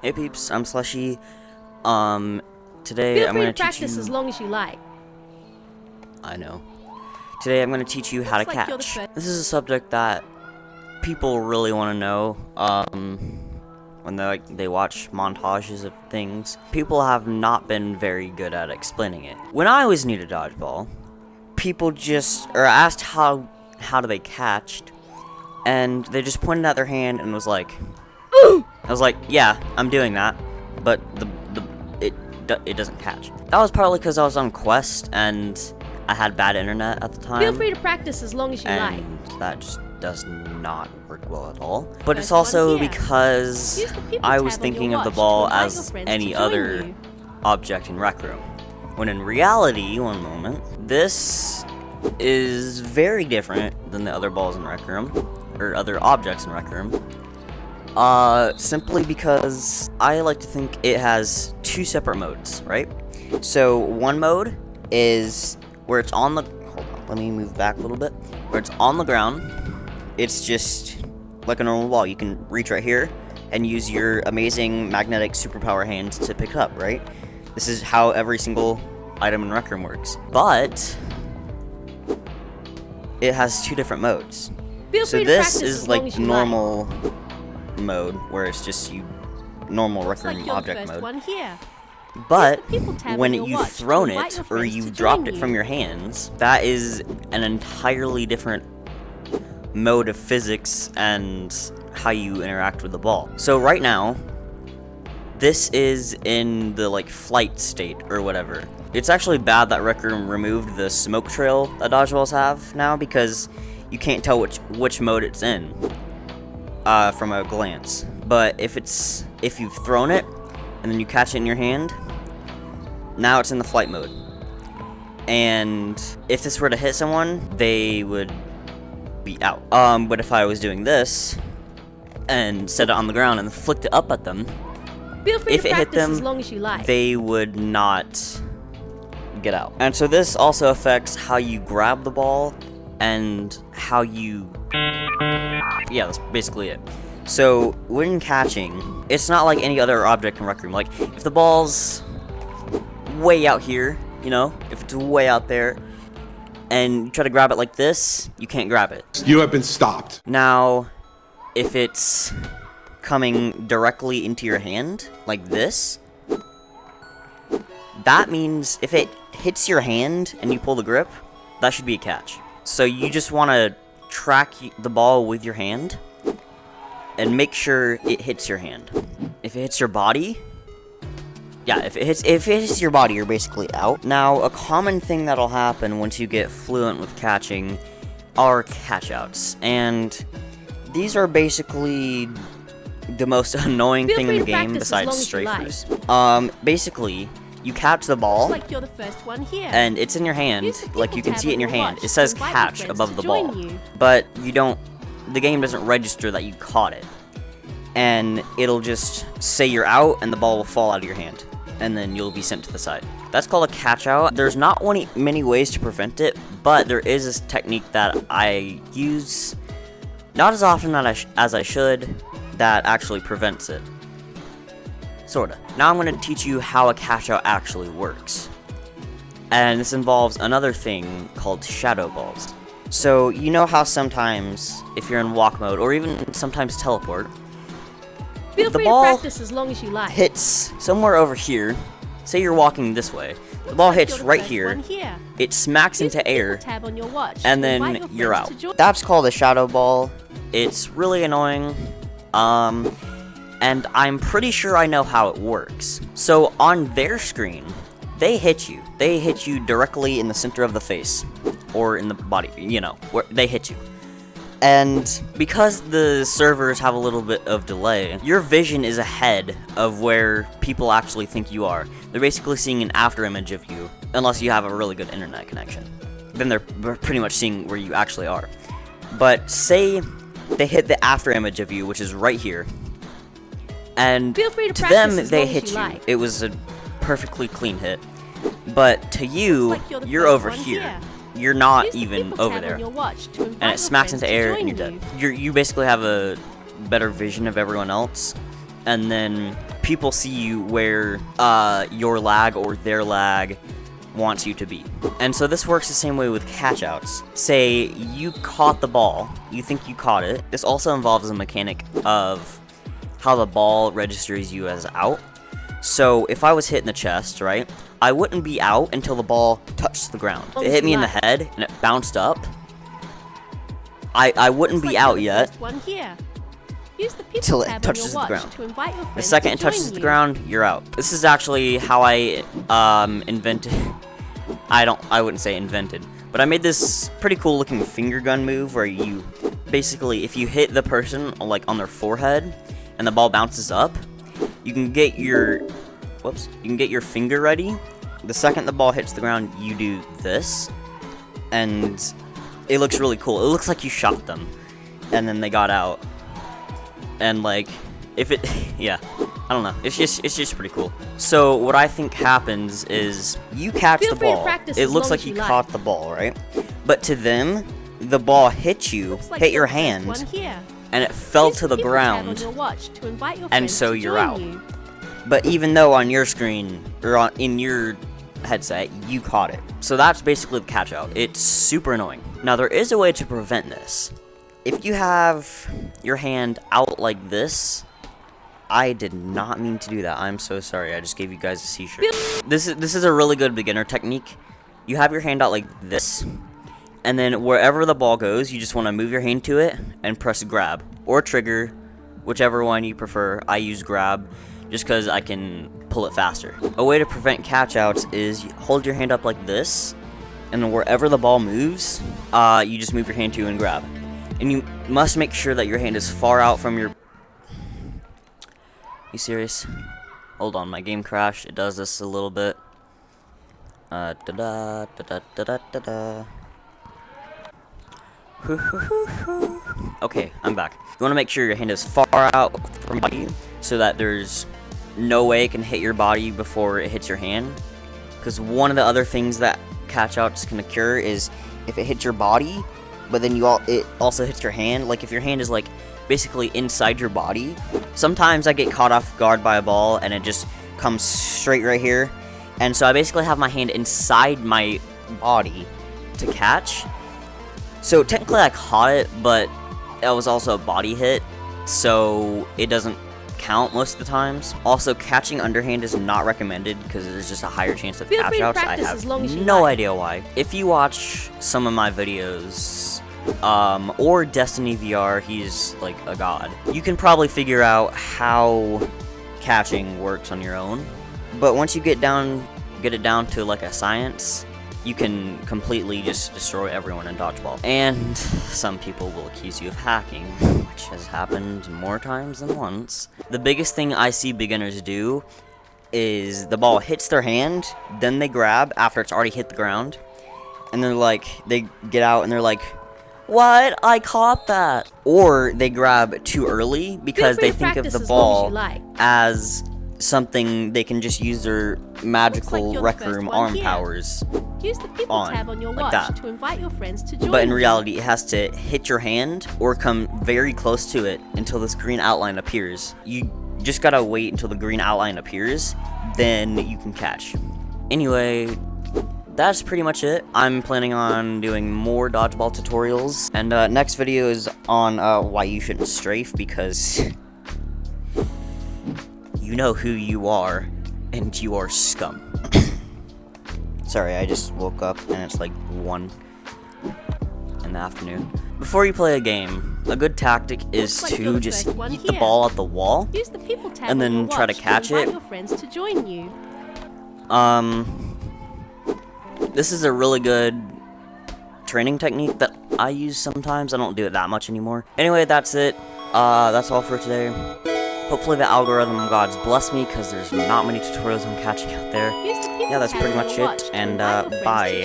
Hey peeps, I'm Slushy. Today Feel I'm free gonna to teach practice you. as long as you like. I know. Today I'm gonna teach you how to Looks like you're the catch. first. This is a subject that people really want to know. When they watch montages of things, people have not been very good at explaining it. When I was new to dodgeball, people just asked how do they catch, and they just pointed at their hand and was like, I was like, yeah, I'm doing that, but it doesn't catch. That was partly because I was on Quest and I had bad internet at the time. Feel free to practice as long as you like. And that just does not work well at all. But it's First one also here. because Use the people I tab was on thinking your of the watch ball to invite your as friends any to join other you. object in Rec Room. When in reality, one moment, this is very different than the other balls in Rec Room, or other objects in Rec Room. Simply because I like to think it has two separate modes, right? So one mode is where it's on the, hold on, let me move back a little bit, where it's on the ground. It's just like a normal ball. You can reach right here and use your amazing magnetic superpower hands to pick it up, right? This is how every single item in Rec Room works. But it has two different modes. Feel So free to this practice is as long like as you normal mode, where it's just normal Rec Looks like Room you're the object first mode. one here. But the people tab when on your you've watch to thrown invite it your or friends you to dropped join it from you. your hands, that is an entirely different mode of physics and how you interact with the ball. So right now, this is in the like flight state or whatever. It's actually bad that Rec Room removed the smoke trail that dodgeballs have now, because you can't tell which mode it's in from a glance. But if you've thrown it and then you catch it in your hand, now it's in the flight mode. And if this were to hit someone, they would be out. But if I was doing this and set it on the ground and flicked it up at them, Feel free if to it hit practice them, as long as you like. they would not get out. And so this also affects how you grab the ball and how you... Yeah, that's basically it. So when catching, it's not like any other object in Rec Room. Like, if the ball's way out here, you know, if it's way out there, and you try to grab it like this, you can't grab it. You have been stopped. Now, if it's coming directly into your hand, like this, that means if it hits your hand and you pull the grip, that should be a catch. So you just want to track the ball with your hand and make sure it hits your hand. If it hits your body, yeah, if it hits your body, you're basically out. Now, a common thing that'll happen once you get fluent with catching are catch-outs, and these are basically the most annoying Feel thing free in the to game practice as long besides as you like. strafers. Basically, you catch the ball, Looks like you're the first one here. and it's in your hand, Use the like you people can tab see it in on your your hand. watch It to says invite your catch friends above to the join ball, you. but the game doesn't register that you caught it, and it'll just say you're out, and the ball will fall out of your hand, and then you'll be sent to the side. That's called a catch out. There's not many ways to prevent it, but there is this technique that I use not as often as I should that actually prevents it. Sorta. Now I'm going to teach you how a catch out actually works. And this involves another thing called shadow balls. So you know how sometimes, if you're in walk mode, or even sometimes teleport, Feel the free ball to practice as long as you like. hits somewhere over here. Say you're walking this way. The ball Looks like hits you're the right first here. one here. It smacks Use the into people air, tab on your watch and to invite then your you're friends out. to join. That's called a shadow ball. It's really annoying. And I'm pretty sure I know how it works. So on their screen, they hit you. They hit you directly in the center of the face, or in the body, you know, where they hit you. And because the servers have a little bit of delay, your vision is ahead of where people actually think you are. They're basically seeing an after image of you, unless you have a really good internet connection. Then they're pretty much seeing where you actually are. But say they hit the after image of you, which is right here, and Feel free to to practice them as they long as hit you you. like. It was a perfectly clean hit. But to you, Looks like you're the you're first over one here. here. You're not Use the even people over tab there. on your watch to invite And it your smacks friends into to air join and you're dead. You basically have a better vision of everyone else, and then people see you where your lag or their lag wants you to be. And so this works the same way with catch-outs. Say you caught the ball, you think you caught it. This also involves a mechanic of how the ball registers you as out. So if I was hit in the chest, right, I wouldn't be out until the ball touched the ground. If it hit me in the head and it bounced up, I wouldn't be out yet till it touches the ground. The second it touches the ground, you're out. This is actually how I invented. I wouldn't say invented, but I made this pretty cool looking finger gun move where you basically, if you hit the person like on their forehead and the ball bounces up, you can get your finger ready. The second the ball hits the ground, you do this, and it looks really cool. It looks like you shot them, and then they got out. And like, if it, yeah, I don't know. It's just pretty cool. So what I think happens is you catch the ball. It looks like you caught the ball, right? But to them, the ball hit you, hit your hand, and it fell to the ground, and so you're out. But even though on your screen, or in your headset, you caught it. So that's basically the catch out. It's super annoying. Now there is a way to prevent this. If you have your hand out like this, I did not mean to do that. I'm so sorry. I just gave you guys a seizure. This is a really good beginner technique. You have your hand out like this, and then wherever the ball goes, you just want to move your hand to it and press grab or trigger, whichever one you prefer. I use grab just because I can pull it faster. A way to prevent catch-outs is you hold your hand up like this, and then wherever the ball moves, you just move your hand to and grab. And you must make sure that your hand is far out from your... You serious? Hold on, my game crashed. It does this a little bit. Okay, I'm back. You want to make sure your hand is far out from your body so that there's no way it can hit your body before it hits your hand. Because one of the other things that catch-outs can occur is if it hits your body, but then it also hits your hand. Like if your hand is like basically inside your body. Sometimes I get caught off guard by a ball and it just comes straight right here. And so I basically have my hand inside my body to catch. So technically I caught it, but that was also a body hit, so it doesn't count most of the times. Also, catching underhand is not recommended because there's just a higher chance of catch outs. I have no idea why. If you watch some of my videos, or Destiny VR, he's like a god, you can probably figure out how catching works on your own. But once you get it down to like a science, you can completely just destroy everyone in Dodgeball. And some people will accuse you of hacking, which has happened more times than once. The biggest thing I see beginners do is the ball hits their hand, then they grab after it's already hit the ground, and they're like, they get out and they're like, what? I caught that. Or they grab too early because they think of the ball as something they can just use their magical Rec Room arm powers on, like that. But in reality, it has to hit your hand or come very close to it until this green outline appears. You just gotta wait until the green outline appears, then you can catch. Anyway, that's pretty much it. I'm planning on doing more dodgeball tutorials, and next video is on why you shouldn't strafe, because you know who you are, and you are scum. Sorry, I just woke up and it's like 1 in the afternoon. Before you play a game, a good tactic is to just hit the ball at the wall and then try to catch it. This is a really good training technique that I use sometimes. I don't do it that much anymore. Anyway, that's it. That's all for today. Hopefully the algorithm gods bless me, because there's not many tutorials on catching out there. Yeah, that's pretty much it, and bye.